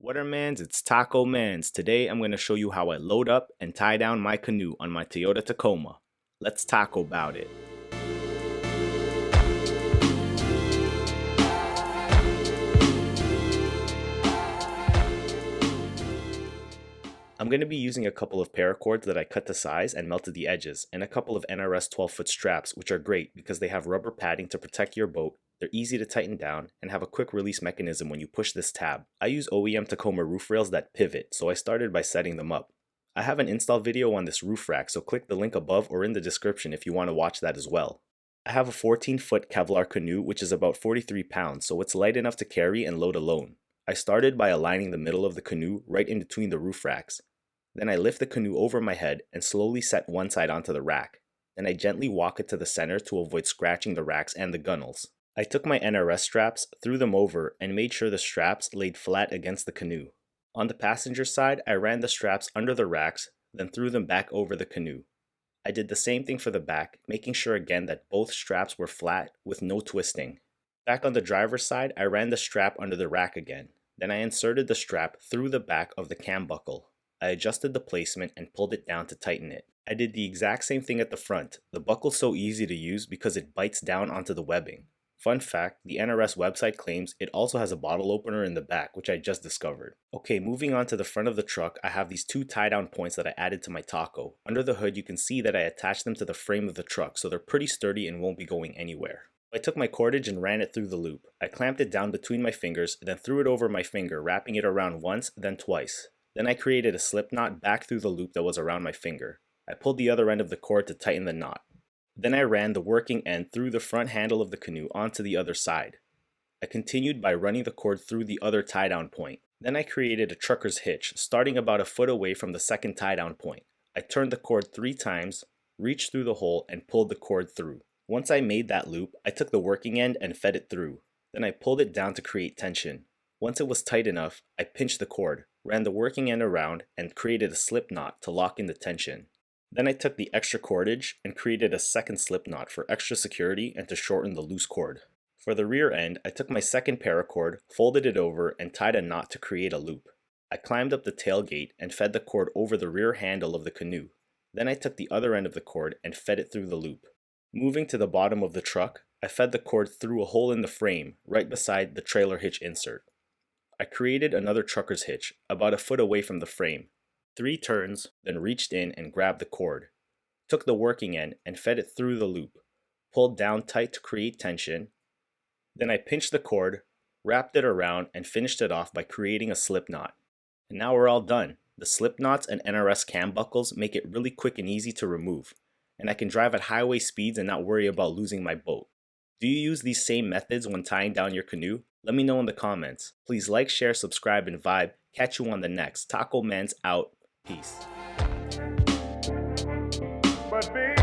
Watermans, it's Taco Mans. Today I'm going to show you how I load up and tie down my canoe on my Toyota Tacoma. Let's talk about it. I'm going to be using a couple of paracords that I cut to size and melted the edges, and a couple of NRS 12-foot straps, which are great because they have rubber padding to protect your boat, they're easy to tighten down, and have a quick release mechanism when you push this tab. I use OEM Tacoma roof rails that pivot, so I started by setting them up. I have an install video on this roof rack, so click the link above or in the description if you want to watch that as well. I have a 14-foot Kevlar canoe, which is about 43 pounds, so it's light enough to carry and load alone. I started by aligning the middle of the canoe right in between the roof racks. Then I lift the canoe over my head and slowly set one side onto the rack. Then I gently walk it to the center to avoid scratching the racks and the gunnels. I took my NRS straps, threw them over, and made sure the straps laid flat against the canoe. On the passenger side, I ran the straps under the racks, then threw them back over the canoe. I did the same thing for the back, making sure again that both straps were flat with no twisting. Back on the driver's side, I ran the strap under the rack again. Then I inserted the strap through the back of the cam buckle. I adjusted the placement and pulled it down to tighten it. I did the exact same thing at the front. The buckle's so easy to use because it bites down onto the webbing. Fun fact, the NRS website claims it also has a bottle opener in the back, which I just discovered. Okay, moving on to the front of the truck, I have these two tie-down points that I added to my Taco. Under the hood, you can see that I attached them to the frame of the truck, so they're pretty sturdy and won't be going anywhere. I took my cordage and ran it through the loop. I clamped it down between my fingers, then threw it over my finger, wrapping it around once, then twice. Then I created a slip knot back through the loop that was around my finger. I pulled the other end of the cord to tighten the knot. Then I ran the working end through the front handle of the canoe onto the other side. I continued by running the cord through the other tie-down point. Then I created a trucker's hitch, starting about a foot away from the second tie-down point. I turned the cord 3 times, reached through the hole, and pulled the cord through. Once I made that loop, I took the working end and fed it through. Then I pulled it down to create tension. Once it was tight enough, I pinched the cord, ran the working end around, and created a slip knot to lock in the tension. Then I took the extra cordage and created a second slip knot for extra security and to shorten the loose cord. For the rear end, I took my second paracord, folded it over, and tied a knot to create a loop. I climbed up the tailgate and fed the cord over the rear handle of the canoe. Then I took the other end of the cord and fed it through the loop. Moving to the bottom of the truck, I fed the cord through a hole in the frame right beside the trailer hitch insert. I created another trucker's hitch, about a foot away from the frame. 3 turns, then reached in and grabbed the cord. Took the working end and fed it through the loop. Pulled down tight to create tension. Then I pinched the cord, wrapped it around, and finished it off by creating a slip knot. And now we're all done. The slip knots and NRS cam buckles make it really quick and easy to remove. And I can drive at highway speeds and not worry about losing my boat. Do you use these same methods when tying down your canoe? Let me know in the comments. Please like, share, subscribe, and vibe. Catch you on the next. Taco Man's out. Peace. But baby,